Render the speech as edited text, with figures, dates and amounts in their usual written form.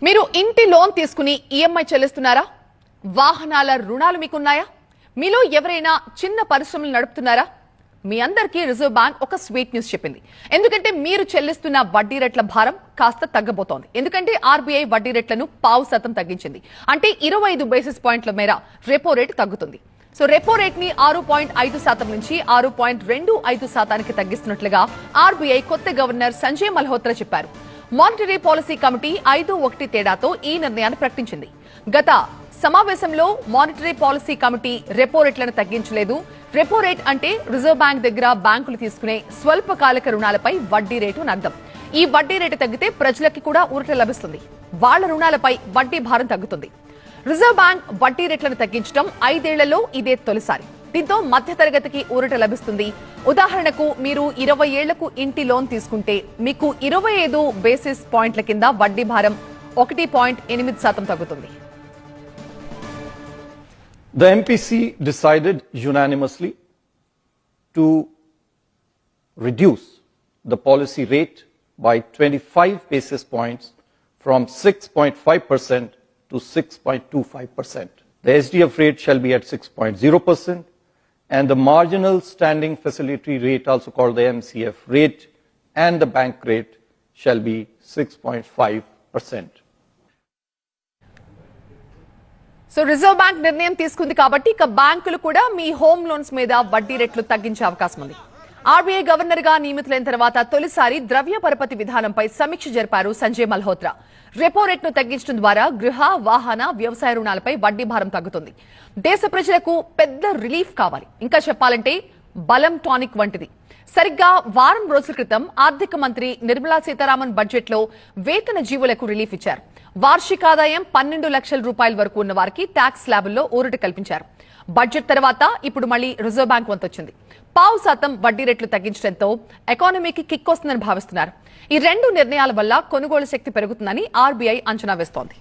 మీరు ఇంటి లోన్ తీసుకుని ఈఎంఐ చెల్లిస్తున్నారా? వాహనాల రుణాలు మీకున్నాయా? మీలో ఎవరైనా చిన్న పరిశ్రమలు నడుపుతున్నారా? మీ అందరికీ రిజర్వ్ బ్యాంక్ ఒక స్వీట్ న్యూస్ చెప్పింది. ఎందుకంటే మీరు చెల్లిస్తున్న వడ్డీ రేట్ల భారం కాస్త తగ్గబోతోంది. ఎందుకంటే ఆర్బీఐ వడ్డీ రేట్లను 0.5% తగ్గించింది. అంటే 25 బేసిస్ పాయింట్ల మేర రెపో రేట్ తగ్గుతుంది. సో రెపో రేట్ ని 6.5% నుంచి 6.25%కి తగ్గిస్తున్నట్లుగా ఆర్బీఐ కొత్త గవర్నర్ సంజయ్ మల్హోత్రా చెప్పారు. మానిటరీ పాలసీ కమిటీ 5-1 తేడాతో ఈ నిర్ణయాన్ని ప్రకటించింది. గత సమావేశంలో మానిటరీ పాలసీ కమిటీ రెపో రేట్లను తగ్గించలేదు. రెపో రేట్ అంటే రిజర్వ్ బ్యాంక్ దగ్గర బ్యాంకులు తీసుకునే స్వల్పకాలిక రుణాలపై వడ్డీ రేటు అని అర్థం. ఈ వడ్డీ రేటు తగ్గితే ప్రజలకి కూడా ఊరట లభిస్తుంది. వాళ్ల రుణాలపై వడ్డీ భారం తగ్గుతుంది. రిజర్వ్ బ్యాంక్ వడ్డీ రేట్లను తగ్గించడం 5 ఏళ్లలో ఇదే తొలిసారి. దీంతో మధ్యతరగతికి ఊరట లభిస్తుంది. ఉదాహరణకు మీరు 20 ఏళ్లకు ఇంటి లోన్ తీసుకుంటే మీకు 25 బేసిస్ పాయింట్ల కింద వడ్డీ భారం 1.8% తగ్గుతుంది. The MPC decided unanimously to reduce the policy rate by 25 basis points from 6.5% to 6.25%. The SDF rate shall be at 6.0%, and the marginal standing facility rate, also called the MCF rate, and the bank rate shall be 6.5%. So reserve bank నిర్ణయం తీసుకుంది కాబట్టి ఇక బ్యాంకులు కూడా మీ home loans మీద వడ్డీ రేట్లు తగ్గించే అవకాశం ఉంది. ఆర్బీఐ గవర్నర్ గా నియమితులైన తర్వాత తొలిసారి ద్రవ్య పరపతి విధానంపై సమీక్ష జరిపారు సంజయ్ మల్హోత్రా. రెపో రేట్ను తగ్గించడం ద్వారా గృహ, వాహన, వ్యవసాయ రుణాలపై వడ్డీ భారం తగ్గుతుంది. దేశ ప్రజలకు పెద్ద రిలీఫ్ కావాలి. ఇంకా చెప్పాలంటే బలం టానిక్ వంటిది. సరిగ్గా వారం రోజుల క్రితం ఆర్థిక మంత్రి నిర్మలా సీతారామన్ బడ్జెట్ లో వేతన జీవులకు రిలీఫ్ ఇచ్చారు. వార్షిక ఆదాయం 12 లక్షల రూపాయల వరకు ఉన్న వారికి ట్యాక్స్ స్లాబుల్లో ఊరట కల్పించారు. బడ్జెట్ తర్వాత ఇప్పుడు మళ్లీ రిజర్వ్ బ్యాంక్ వంతొచ్చింది. 0.5% వడ్డీ రేట్లు తగ్గించడంతో ఎకానమీకి కిక్ వస్తుందని భావిస్తున్నారు. ఈ రెండు నిర్ణయాల వల్ల కొనుగోలు శక్తి పెరుగుతుందని ఆర్బీఐ అంచనా వేస్తోంది.